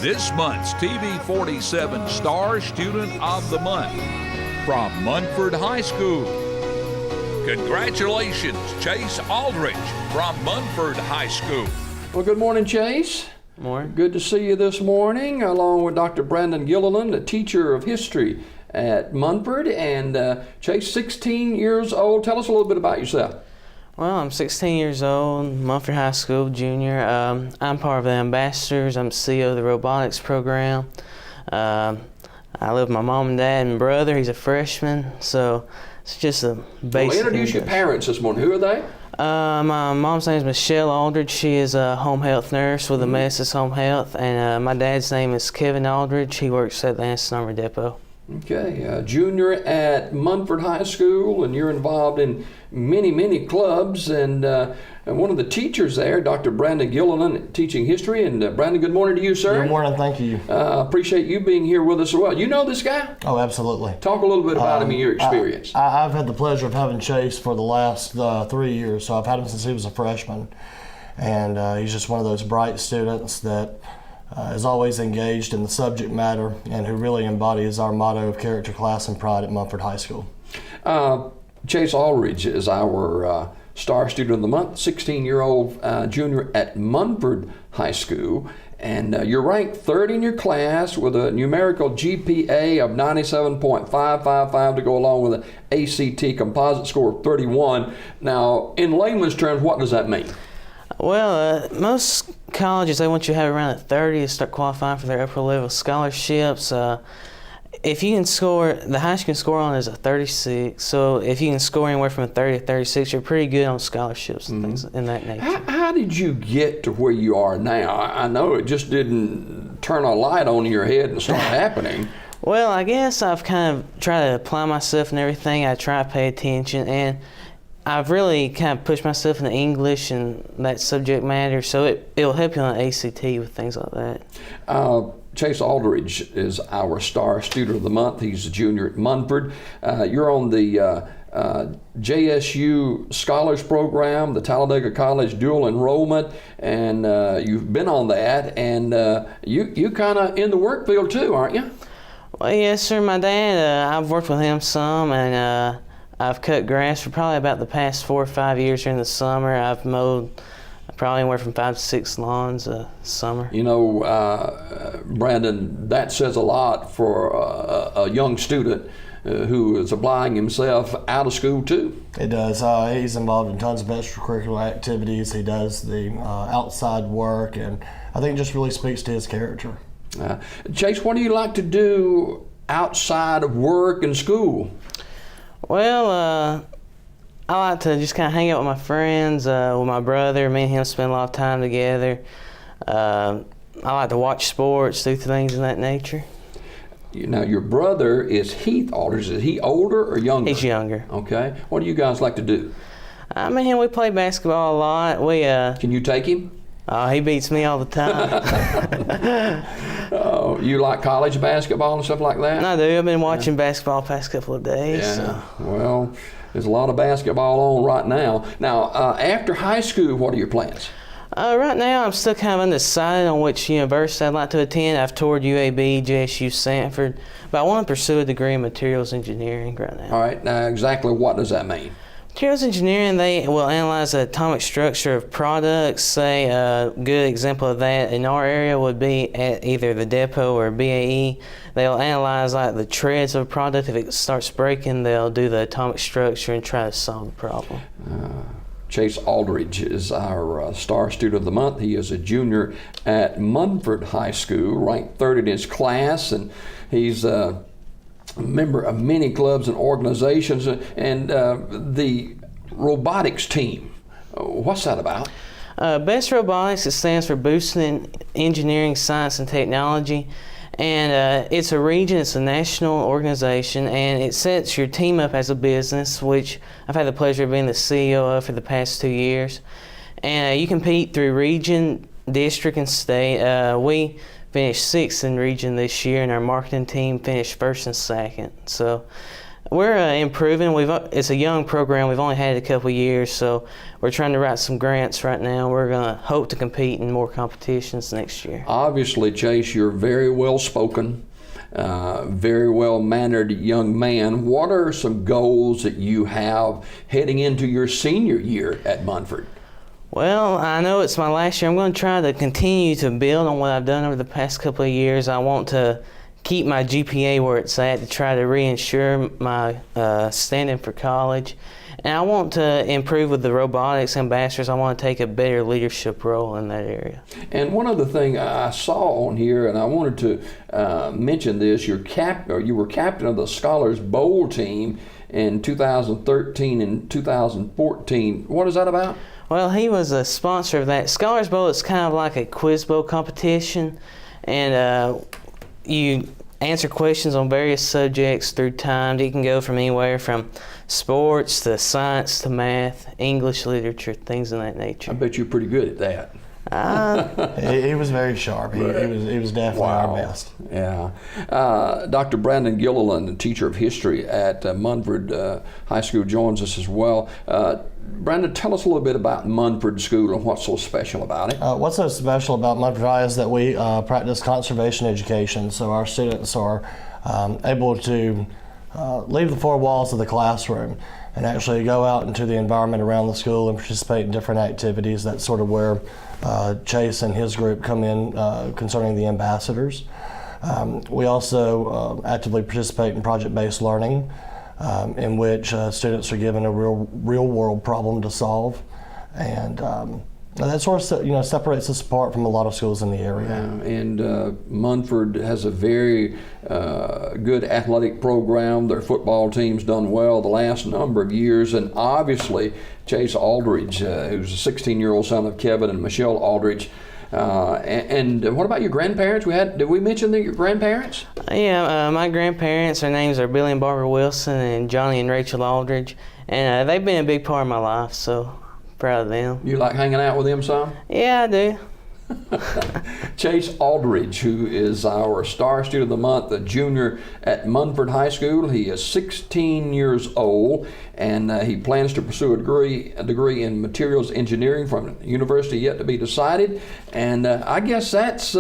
This month's TV 47 Star Student of the Month from Munford High School. Congratulations, Chase Alldredge from Munford High School. Well, good morning, Chase. Morning. Good to see you this morning, along with Dr. Brandon Gilliland, a teacher of history at Munford. And Chase, 16 years old. Tell us a little bit about yourself. Well, I'm 16 years old, Munford High School junior. I'm part of the ambassadors. I'm CEO of the Robotics program. I live with my mom and dad and brother. He's a freshman, so it's just a basic. Well, introduce your parents this morning. Who are they? My mom's name is Michelle Alldredge. She is a home health nurse with the Messis Home Health, and my dad's name is Kevin Alldredge. He works at the Anson Armory Depot. Okay, junior at Munford High School, and you're involved in many clubs, and one of the teachers there, Dr. Brandon Gilliland, teaching history. And Brandon, good morning to you, sir. Good morning, thank you. Appreciate you being here with us as well. You know this guy? Oh, absolutely. Talk a little bit about him and your experience. I've had the pleasure of having Chase for the last 3 years, so I've had him since he was a freshman. And he's just one of those bright students that is always engaged in the subject matter and who really embodies our motto of character, class, and pride at Munford High School. Chase Alldredge is our Star Student of the Month, 16-year-old junior at Munford High School. And you're ranked third in your class with a numerical GPA of 97.555 to go along with an ACT composite score of 31. Now, in layman's terms, what does that mean? Well, most colleges, they want you to have around a 30 to start qualifying for their upper level scholarships. If you can score, the highest you can score on is a 36. So if you can score anywhere from a 30 to 36, you're pretty good on scholarships and things in that nature. How did you get to where you are now? I know it just didn't turn a light on in your head and start happening. Well, I guess I've kind of tried to apply myself and everything. I try to pay attention, and I've really kind of pushed myself into English and that subject matter, so it'll help you on ACT with things like that. Chase Alldredge is our Star Student of the Month. He's a junior at Munford. You're on the JSU Scholars Program, the Talladega College Dual Enrollment, and you've been on that, and you kind of in the work field too, aren't you? Well, yes, sir. My dad, I've worked with him some, and I've cut grass for probably about the past 4 or 5 years during the summer. I've mowed probably anywhere from 5 to 6 lawns a summer. You know, Brandon, that says a lot for a young student who is applying himself out of school too. It does. He's involved in tons of extracurricular activities. He does the outside work, and I think it just really speaks to his character. Chase, what do you like to do outside of work and school? Well, I like to just kind of hang out with my friends, with my brother. Me and him spend a lot of time together. I like to watch sports, do things in that nature. Now, your brother is Heath Alldredge. Is he older or younger? He's younger. Okay. What do you guys like to do? Me and him, we play basketball a lot. Can you take him? He beats me all the time. Oh, you like college basketball and stuff like that? I do. I've been watching basketball the past couple of days. Yeah. So. Well, there's a lot of basketball on right now. Now, after high school, what are your plans? Right now, I'm still kind of undecided on which university I'd like to attend. I've toured UAB, JSU, Sanford, but I want to pursue a degree in materials engineering right now. All right. Now, exactly what does that mean? Materials engineering, they will analyze the atomic structure of products. Say a good example of that in our area would be at either the depot or BAE. They'll analyze like the treads of a product. If it starts breaking, they'll do the atomic structure and try to solve the problem. Chase Alldredge is our Star Student of the Month. He is a junior at Munford High School, ranked third in his class, and he's a member of many clubs and organizations, and the robotics team. What's that about? BEST Robotics, it stands for Boosting Engineering, Science, and Technology. And it's a region, it's a national organization, and it sets your team up as a business, which I've had the pleasure of being the CEO of for the past 2 years. And you compete through region, district, and state. We finished 6th in region this year, and our marketing team finished 1st and 2nd. So We're improving. It's a young program. We've only had it a couple of years, so we're trying to write some grants right now. We're going to hope to compete in more competitions next year. Obviously, Chase, you're very well spoken, very well mannered young man. What are some goals that you have heading into your senior year at Munford? Well, I know it's my last year. I'm going to try to continue to build on what I've done over the past couple of years. I want to keep my GPA where it's at to try to reinsure my standing for college. And I want to improve with the robotics ambassadors. I want to take a better leadership role in that area. And one other thing I saw on here, and I wanted to mention this, you were captain of the Scholars Bowl team in 2013 and 2014. What is that about? Well, he was a sponsor of that. Scholars Bowl is kind of like a quiz bowl competition, and you answer questions on various subjects through time. You can go from anywhere from sports to science to math, English literature, things of that nature. I bet you're pretty good at that. He was very sharp. He was definitely our best. Yeah. Dr. Brandon Gilliland, the teacher of history at Munford High School, joins us as well. Brandon, tell us a little bit about Munford School and what's so special about it. What's so special about Munford High is that we practice conservation education, so our students are able to leave the four walls of the classroom and actually go out into the environment around the school and participate in different activities. That's sort of where Chase and his group come in concerning the ambassadors. We also actively participate in project-based learning, in which students are given a real world problem to solve, and that sort of separates us apart from a lot of schools in the area. And Munford has a very good athletic program. Their football team's done well the last number of years, and obviously Chase Alldredge, who's a 16-year-old son of Kevin and Michelle Alldredge. And what about your grandparents? Did we mention your grandparents? Yeah, my grandparents, their names are Billy and Barbara Wilson and Johnny and Rachel Alldredge, and they've been a big part of my life, so proud of them. You like hanging out with them some? Yeah, I do. Chase Alldredge, who is our Star Student of the Month, a junior at Munford High School. He is 16 years old, and he plans to pursue a degree in materials engineering from a university yet to be decided. And I guess that's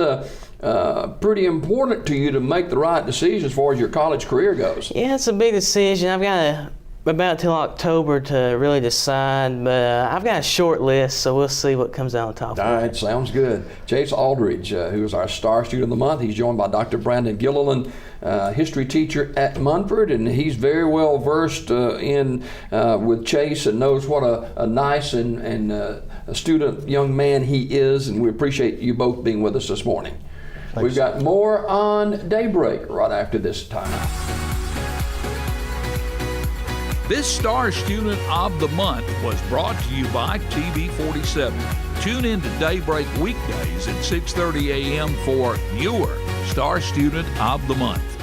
pretty important to you to make the right decision as far as your college career goes. Yeah, it's a big decision. I've got about till October to really decide, but I've got a short list, so we'll see what comes out on top. All right, sounds good. Chase Alldredge, who is our Star Student of the Month, he's joined by Dr. Brandon Gilliland, history teacher at Munford, and he's very well versed with Chase and knows what a nice and astute young man he is, and we appreciate you both being with us this morning. Thanks. We've got more on Daybreak right after this time. This Star Student of the Month was brought to you by TV 47. Tune in to Daybreak weekdays at 6:30 a.m. for your Star Student of the Month.